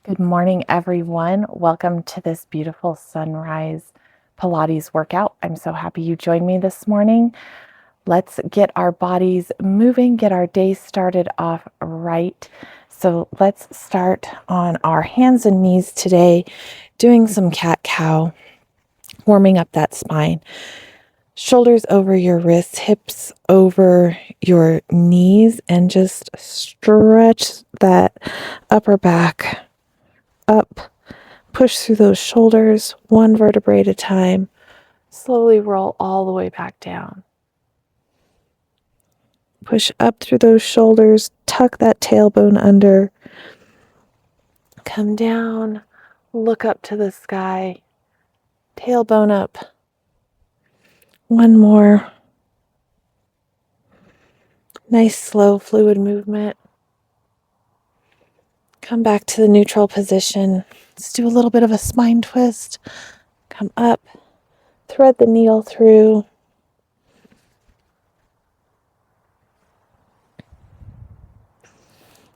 Good morning, everyone. Welcome to this beautiful Sunrise Pilates workout. I'm so happy you joined me this morning. Let's get our bodies moving, get our day started off right. So let's start on our hands and knees today, doing some cat-cow, warming up that spine. Shoulders over your wrists, hips over your knees, and just stretch that upper back up. Push through those shoulders, one vertebrae at a time. Slowly roll all the way back down. Push up through those shoulders, tuck that tailbone under. Come down, look up to the sky, tailbone up. One more. Nice, slow, fluid movement. Come back to the neutral position. Let's do a little bit of a spine twist. Come up, thread the needle through.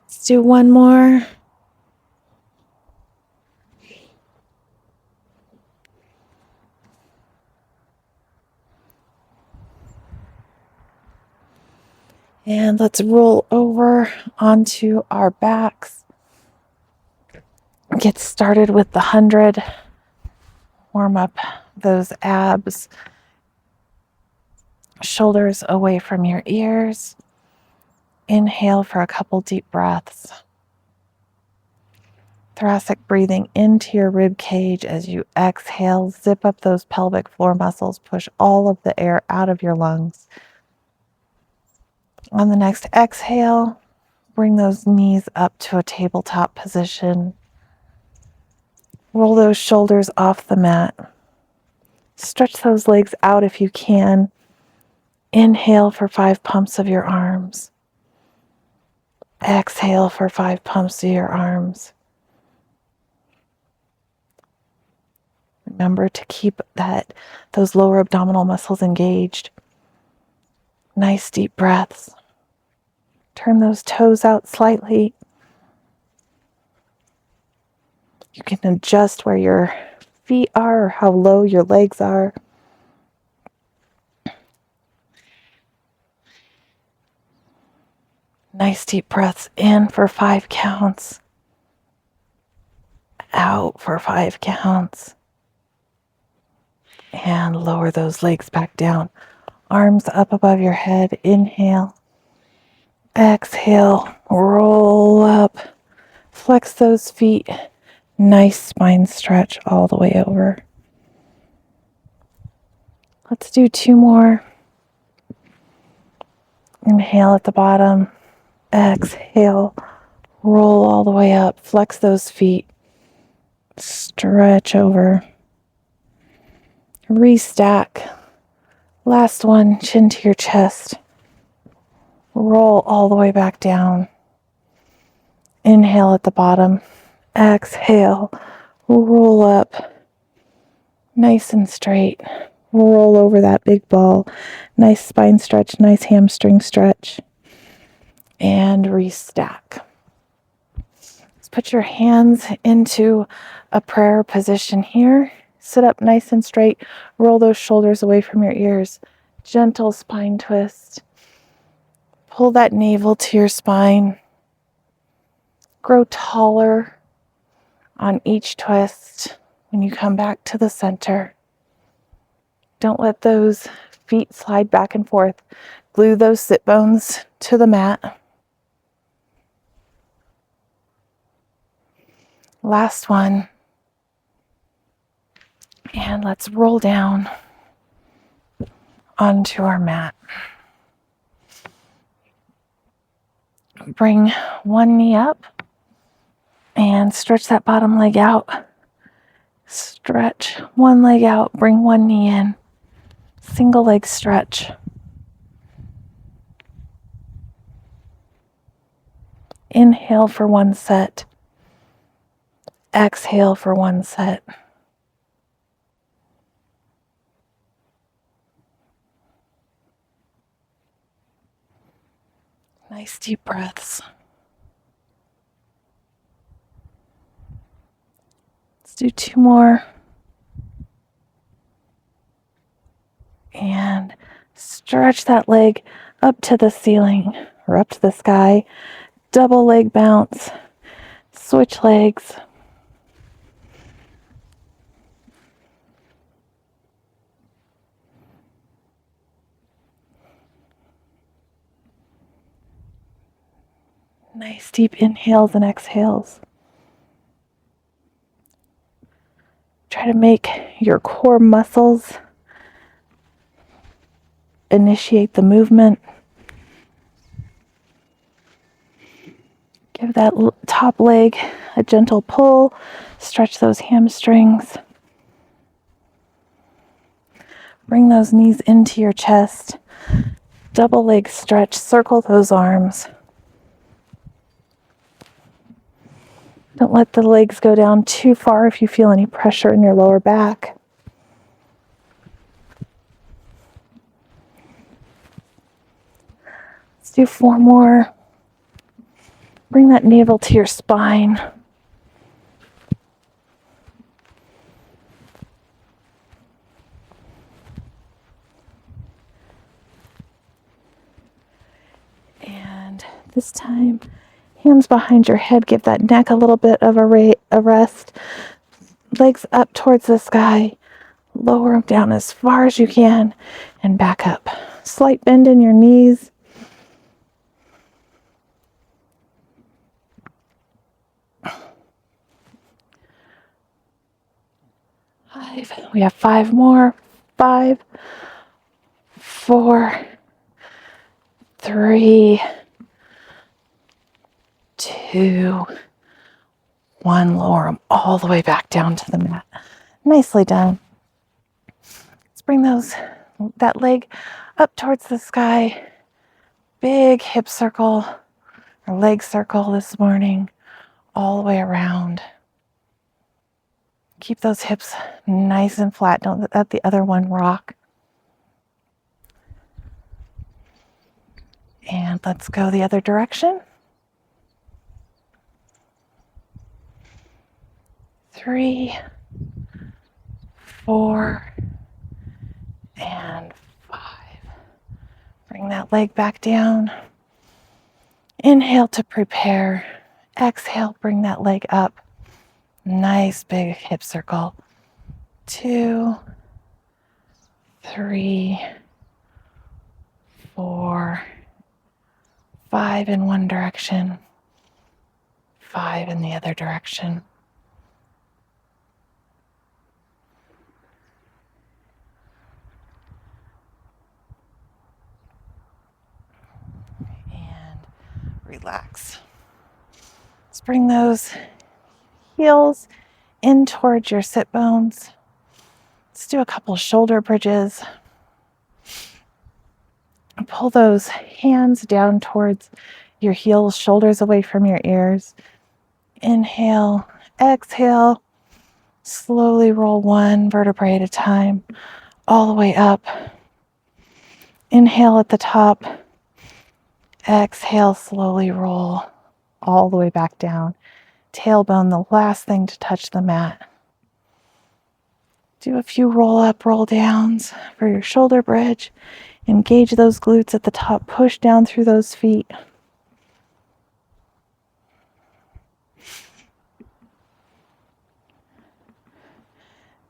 Let's do one more. And let's roll over onto our backs. Get started with the 100. Warm up those abs. Shoulders away from your ears. Inhale for a couple deep breaths. Thoracic breathing into your rib cage as you exhale. Zip up those pelvic floor muscles. Push all of the air out of your lungs. On the next exhale, bring those knees up to a tabletop position. Roll those shoulders off the mat. Stretch those legs out if you can. Inhale for 5 pumps of your arms. Exhale for 5 pumps of your arms. Remember to keep those lower abdominal muscles engaged. Nice deep breaths. Turn those toes out slightly. You can adjust where your feet are or how low your legs are. Nice deep breaths in for 5 counts. Out for 5 counts. And lower those legs back down. Arms up above your head. Inhale. Exhale. Roll up. Flex those feet. Nice spine stretch all the way over. Let's do 2 more. Inhale at the bottom. Exhale. Roll all the way up. Flex those feet. Stretch over. Restack. Last one, chin to your chest. Roll all the way back down. Inhale at the bottom. Exhale. Roll up. Nice and straight. Roll over that big ball. Nice spine stretch, nice hamstring stretch. And restack. Let's put your hands into a prayer position here. Sit up nice and straight. Roll those shoulders away from your ears. Gentle spine twist. Pull that navel to your spine. Grow taller on each twist when you come back to the center. Don't let those feet slide back and forth. Glue those sit bones to the mat. Last one. And let's roll down onto our mat. Bring one knee up and stretch that bottom leg out. Stretch one leg out, bring one knee in. Single leg stretch. Inhale for 1 set. Exhale for 1 set. Nice deep breaths. Let's do 2 more. And stretch that leg up to the ceiling or up to the sky. Double leg bounce. Switch legs. Nice deep inhales and exhales. Try to make your core muscles initiate the movement. Give that top leg a gentle pull. Stretch those hamstrings. Bring those knees into your chest. Double leg stretch. Circle those arms. Don't let the legs go down too far if you feel any pressure in your lower back. Let's do 4 more. Bring that navel to your spine. And this time, hands behind your head. Give that neck a little bit of a rest. Legs up towards the sky. Lower them down as far as you can and back up. Slight bend in your knees. We have 5 more. 5, 4, 3, 2, 1. Lower them all the way back down to the mat. Nicely done. Let's bring that leg up towards the sky. Big hip circle or leg circle this morning, all the way around. Keep those hips nice and flat. Don't let the other one rock. And let's go the other direction. 3, 4, and 5. Bring that leg back down. Inhale to prepare. Exhale, bring that leg up. Nice big hip circle. 2, 3, 4, 5 in one direction, 5 in the other direction. And relax. Let's bring those heels in towards your sit bones. Let's do a couple shoulder bridges. Pull those hands down towards your heels, shoulders away from your ears. Inhale, exhale. Slowly roll 1 vertebrae at a time, all the way up. Inhale at the top. Exhale, slowly roll all the way back down. Tailbone, the last thing to touch the mat. Do a few roll up, roll downs for your shoulder bridge. Engage those glutes at the top. Push down through those feet.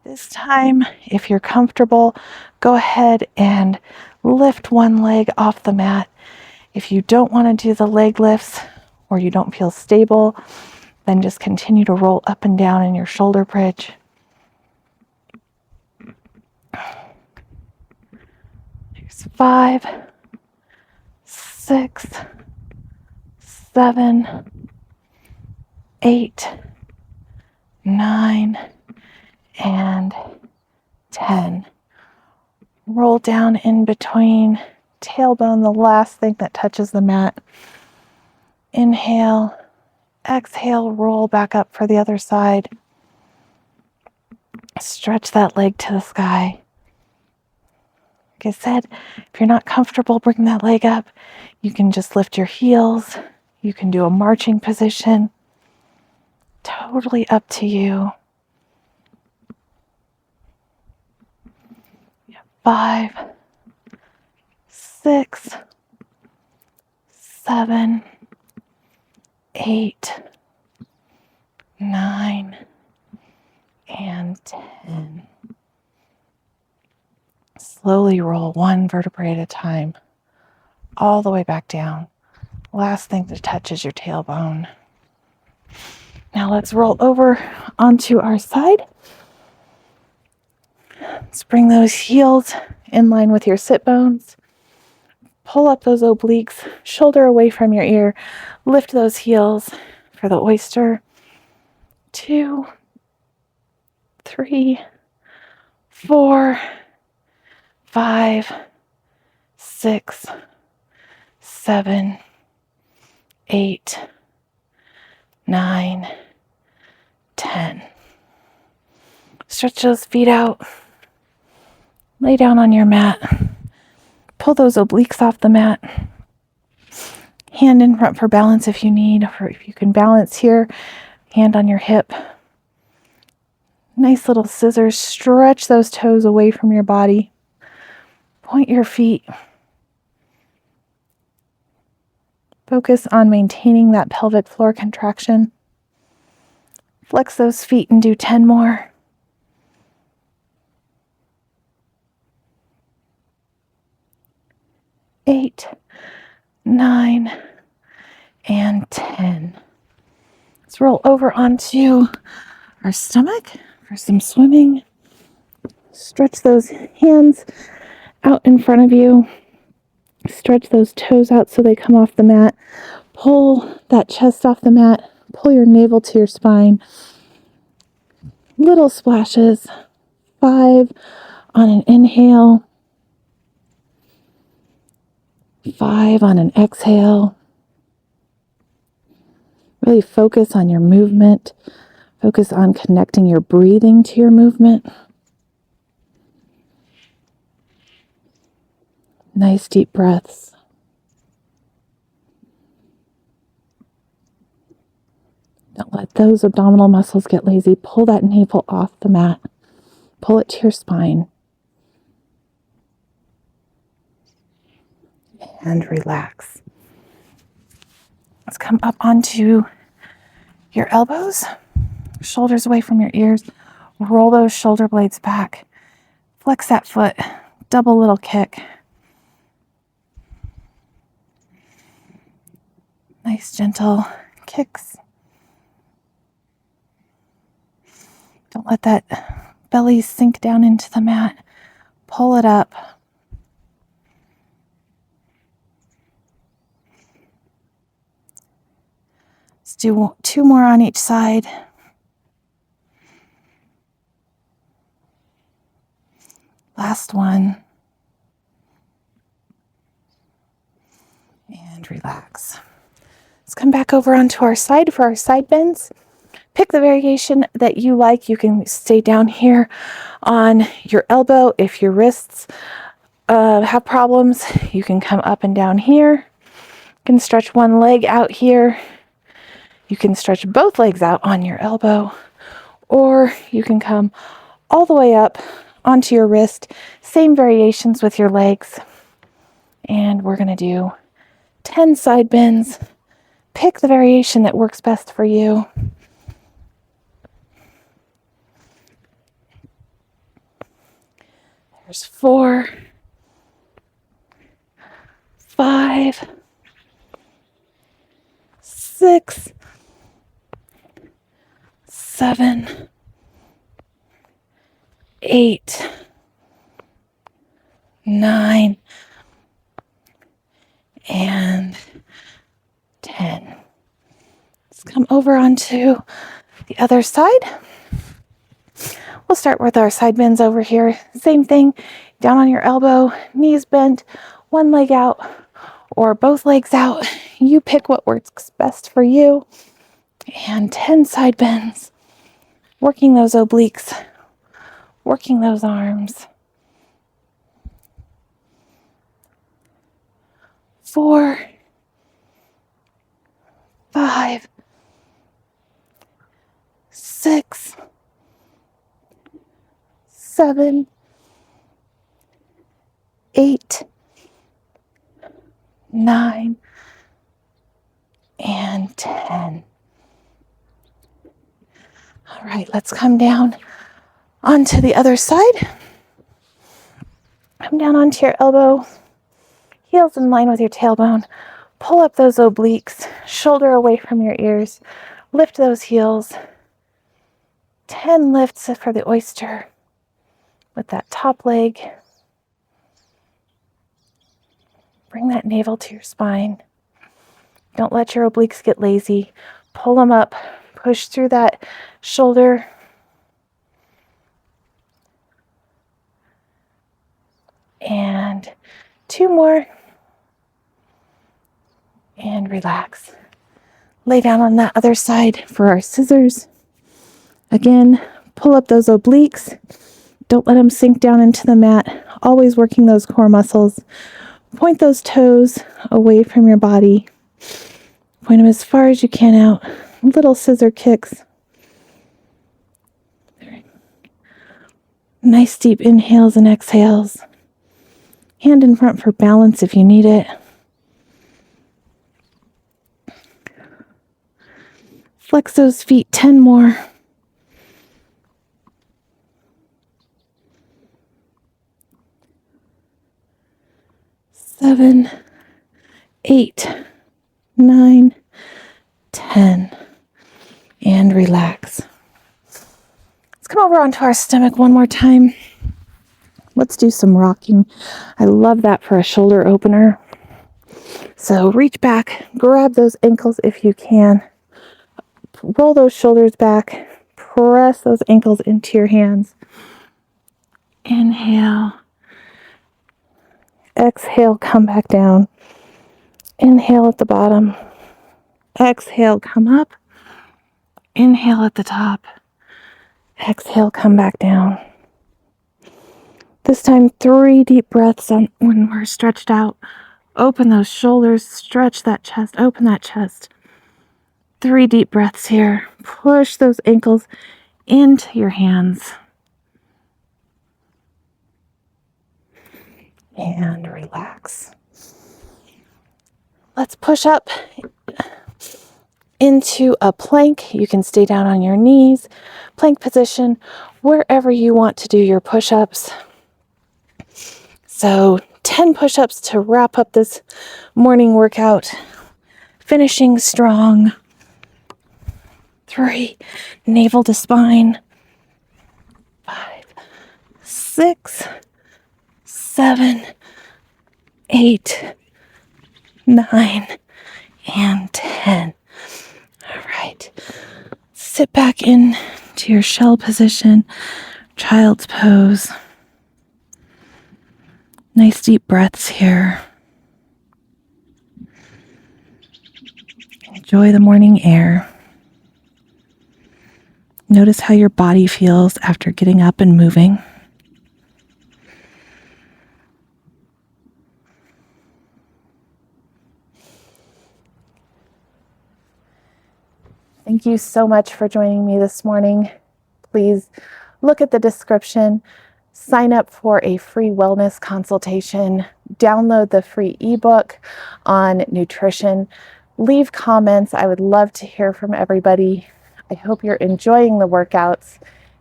This time, if you're comfortable, go ahead and lift one leg off the mat. If you don't want to do the leg lifts or you don't feel stable, then just continue to roll up and down in your shoulder bridge. Here's 5, 6, 7, 8, 9, and 10. Roll down in between. Tailbone, the last thing that touches the mat. Inhale, exhale, roll back up for the other side. Stretch that leg to the sky. Like I said, if you're not comfortable bringing that leg up, you can just lift your heels. You can do a marching position. Totally up to you. 5, 6, 7, 8, 9, and 10. Slowly roll one vertebrae at a time, all the way back down. Last thing to touch is your tailbone. Now let's roll over onto our side. Let's bring those heels in line with your sit bones. Pull up those obliques, shoulder away from your ear. Lift those heels for the oyster. 2, 3, 4, 5, 6, 7, 8, 9, 10. Stretch those feet out. Lay down on your mat. Pull those obliques off the mat. Hand in front for balance if you need, or if you can balance here, hand on your hip. Nice little scissors. Stretch those toes away from your body. Point your feet. Focus on maintaining that pelvic floor contraction. Flex those feet and do 10 more. 8, 9, and 10. Let's roll over onto our stomach for some swimming. Stretch those hands out in front of you. Stretch those toes out so they come off the mat. Pull that chest off the mat. Pull your navel to your spine. Little splashes. 5 on an inhale. 5 on an exhale. Really focus on your movement. Focus on connecting your breathing to your movement. Nice deep breaths. Don't let those abdominal muscles get lazy. Pull that navel off the mat. Pull it to your spine. And relax. Let's come up onto your elbows. Shoulders away from your ears. Roll those shoulder blades back. Flex that foot. Double little kick. Nice gentle kicks. Don't let that belly sink down into the mat. Pull it up. Let's do 2 more on each side. Last one. And relax. Let's come back over onto our side for our side bends. Pick the variation that you like. You can stay down here on your elbow. If your wrists have problems, you can come up and down here. You can stretch one leg out here. You can stretch both legs out on your elbow, or you can come all the way up onto your wrist. Same variations with your legs. And we're going to do 10 side bends. Pick the variation that works best for you. There's 4, 5, 6, 7, 8, 9, and 10. Let's come over onto the other side. We'll start with our side bends over here. Same thing, down on your elbow, knees bent, one leg out or both legs out. You pick what works best for you. And 10 side bends, working those obliques, working those arms. 4, 5, 6, 7, 8, 9, and 10. All right, let's come down onto the other side. Come down onto your elbow, heels in line with your tailbone. Pull up those obliques, shoulder away from your ears. Lift those heels. 10 lifts for the oyster with that top leg. Bring that navel to your spine. Don't let your obliques get lazy. Pull them up. Push through that shoulder. And 2 more. And relax. Lay down on that other side for our scissors. Again, pull up those obliques. Don't let them sink down into the mat. Always working those core muscles. Point those toes away from your body. Point them as far as you can out. Little scissor kicks. Nice deep inhales and exhales. Hand in front for balance if you need it. Flex those feet 10 more. 7, 8, 9, 10. And relax. Let's come over onto our stomach one more time. Let's do some rocking. I love that for a shoulder opener. So reach back, grab those ankles if you can. Roll those shoulders back. Press those ankles into your hands. Inhale. Exhale, come back down. Inhale at the bottom. Exhale, come up. Inhale at the top. Exhale, come back down. This time, 3 deep breaths on when we're stretched out. Open those shoulders, stretch that chest, open that chest. 3 deep breaths here. Push those ankles into your hands. And relax. Let's push up into a plank. You can stay down on your knees, plank position, wherever you want to do your push-ups. So 10 push-ups to wrap up this morning workout. Finishing strong. 3, navel to spine. 5, 6, 7, 8, 9, and 10. All right. Sit back in to your shell position, child's pose. Nice deep breaths here. Enjoy the morning air. Notice how your body feels after getting up and moving. Thank you so much for joining me this morning. Please look at the description, sign up for a free wellness consultation, download the free ebook on nutrition, leave comments. I would love to hear from everybody. I hope you're enjoying the workouts,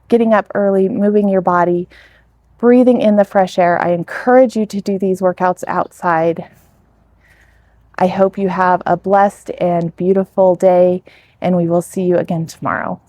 getting up early, moving your body, breathing in the fresh air. I encourage you to do these workouts outside. I hope you have a blessed and beautiful day, and we will see you again tomorrow.